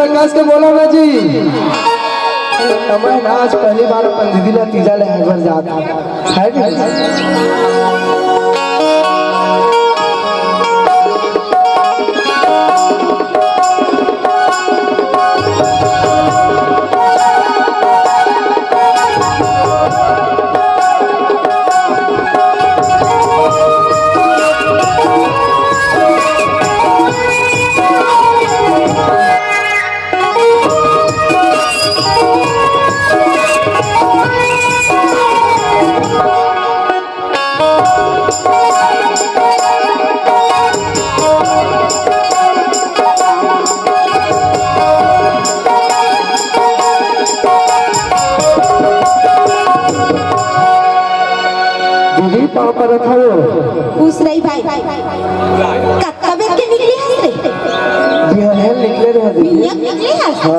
जोड़ा कस के बोला ना जी। मैं आज पहली बार अपन दीदी ला तीजा ले एक बार जाता है कि पूछ रही भाई कब के निकली है रे बिहान निकले रहे दीदी निकली है हां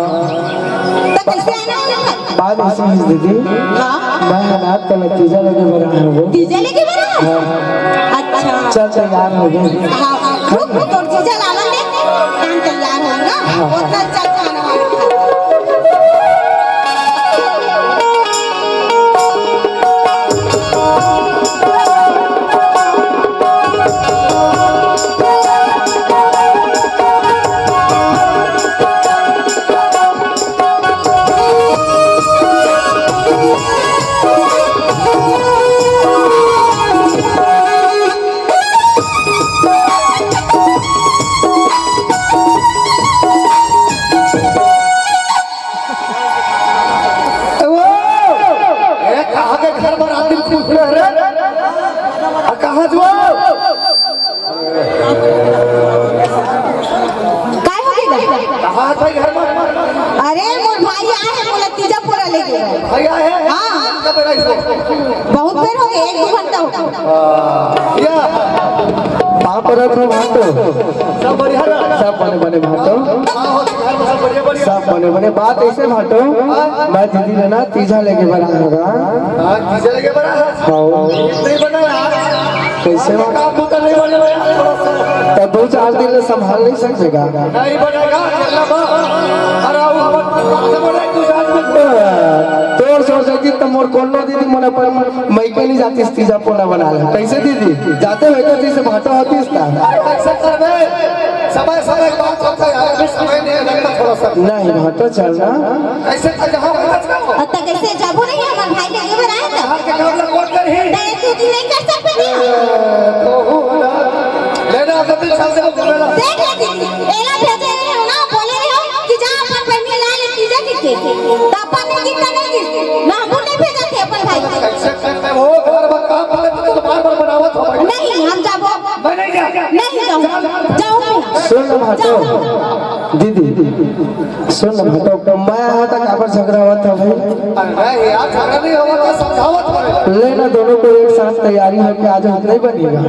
तो कैसे आना बाद ऐसे ही दीदी हां मैं हालात का नतीजा लेके बना हूं तीजा लेके बना हां अच्छा चल तैयार हो गए हां खूब तो तीजा लाना ले काम तैयार हो ना उतना चल खाना अरे मोर भाई आए हैं बोला तीजा पूरा लेके भाई आए हैं हां कब आए इसको बहुत देर हो गई 1-2 घंटा हो गया या पाप रथ भाटो सब बढ़िया सब बने भाटो सब बने बात ऐसे भाटो मैं दीदी ने ना तीजा लेके बना होगा हां तीजा लेके बना हां नहीं बना कैसे काम तो नहीं बनेगा तो 2-4 दिन संभाल नहीं सकेगा नहीं बनेगा चलना बा अरे तोर सोच रही तो मोर कोनो दीदी मने पर मैं के नहीं जाती तीजा पोना बना ले कैसे दीदी जाते हुए तो तीसे भाटा होती इसका कैसे करबे समय समय बात होता है अभी समय नहीं लगता थोड़ा सा नहीं भाटा चलना कैसे जहां अत कैसे जाबो नहीं हमार भाई के घर आए हां के काम ला कोट कर ही नहीं तू नहीं कर सकते तो ना लेना कभी चल दे बोलेला देख ले एला भेजे रहे हो ना बोले रहे हो कि जा अपन बहनी ला ले तीजा के तापा नहीं की नहीं ना हम नहीं भेजा थे अपन भाई कैसे करते हो घर में काम पड़े तो बार-बार बनावत हो नहीं हम जाबो मैं नहीं जा नहीं जाऊं जाऊं सुन भाटो दीदी सुन भाटो तो मैं यहाँ तक आकर झगड़ा हुआ था भाई अरे यार झगड़ा नहीं होगा तो समझावत पड़ेगा लेना दोनों को एक साथ तैयारी है कि आज हाथ नहीं बनेगा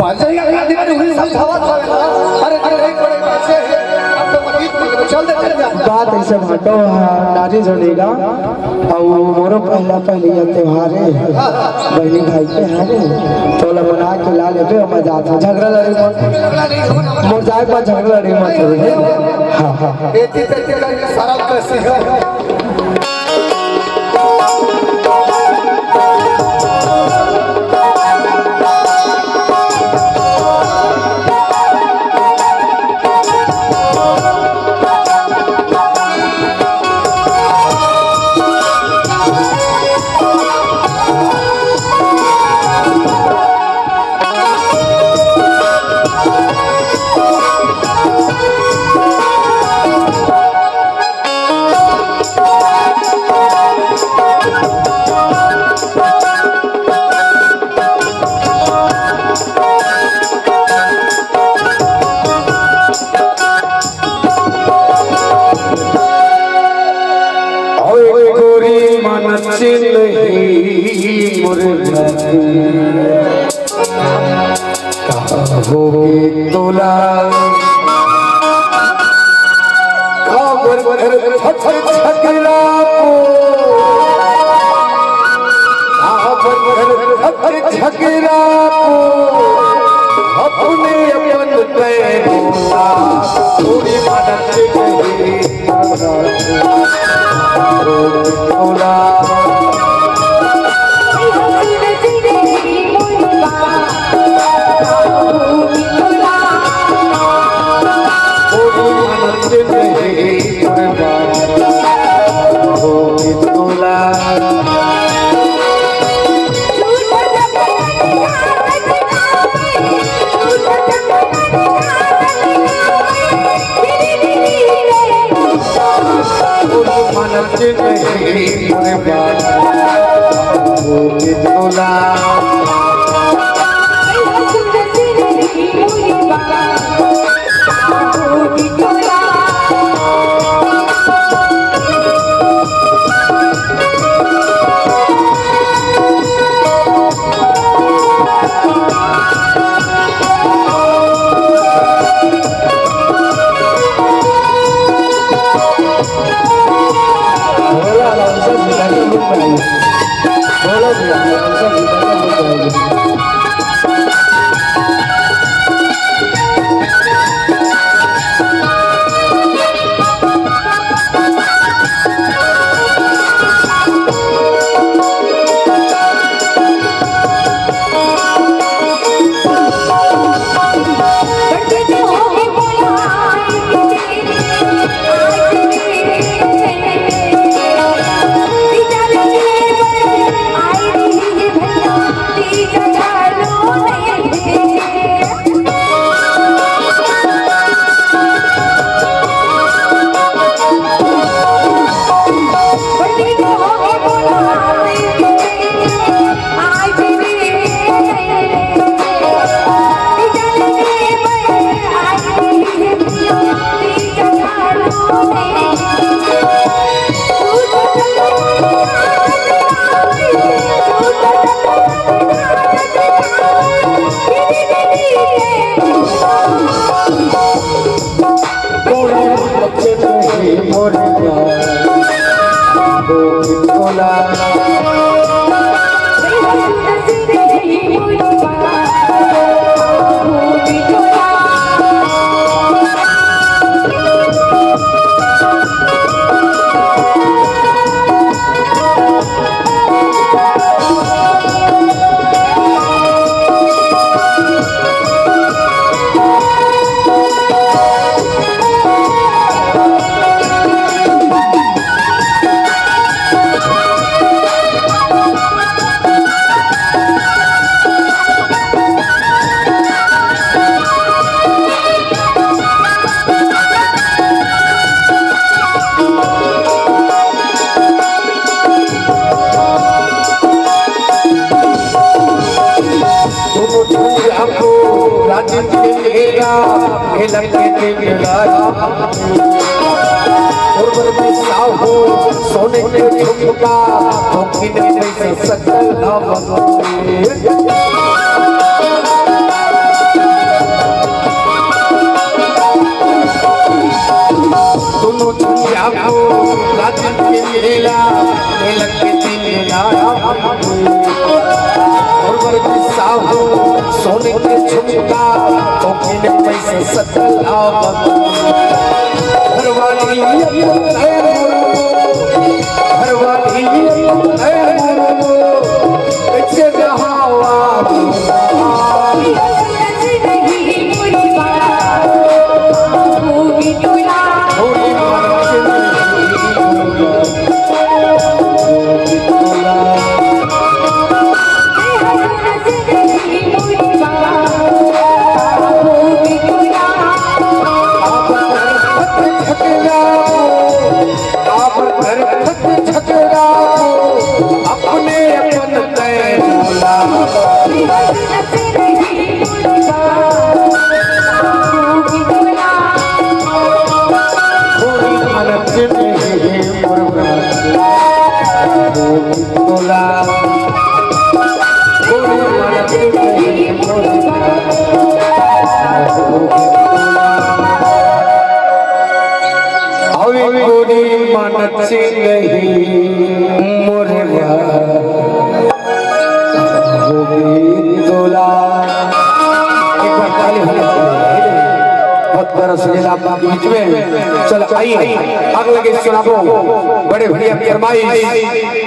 बन जाएगा अगला दिन उन्हें समझावत पड़ेगा अरे अरे नहीं पड़ेगा ऐसे अब तो मजीद चल दे बात ऐसे भाटो नारी जोड़ेगा और मोरो पहली त्योहार है बहनी भाई के है तो मना के ला लेबे मजा आता झगड़ा लड़ी मत मोर जाए पर झगड़ा लड़ी मत हां हां एती करके सारा कैसे है तोला झगड़ा अपने अपन थोड़ी मदद रही मोरे बात तोला सोने के झुमका सकल दोनों चुनिया को राजन के मेला मेला के दिन सोने के झुमका पैसे सकल चल आइए अगले सुनाबो बड़े बढ़िया फरमाइश।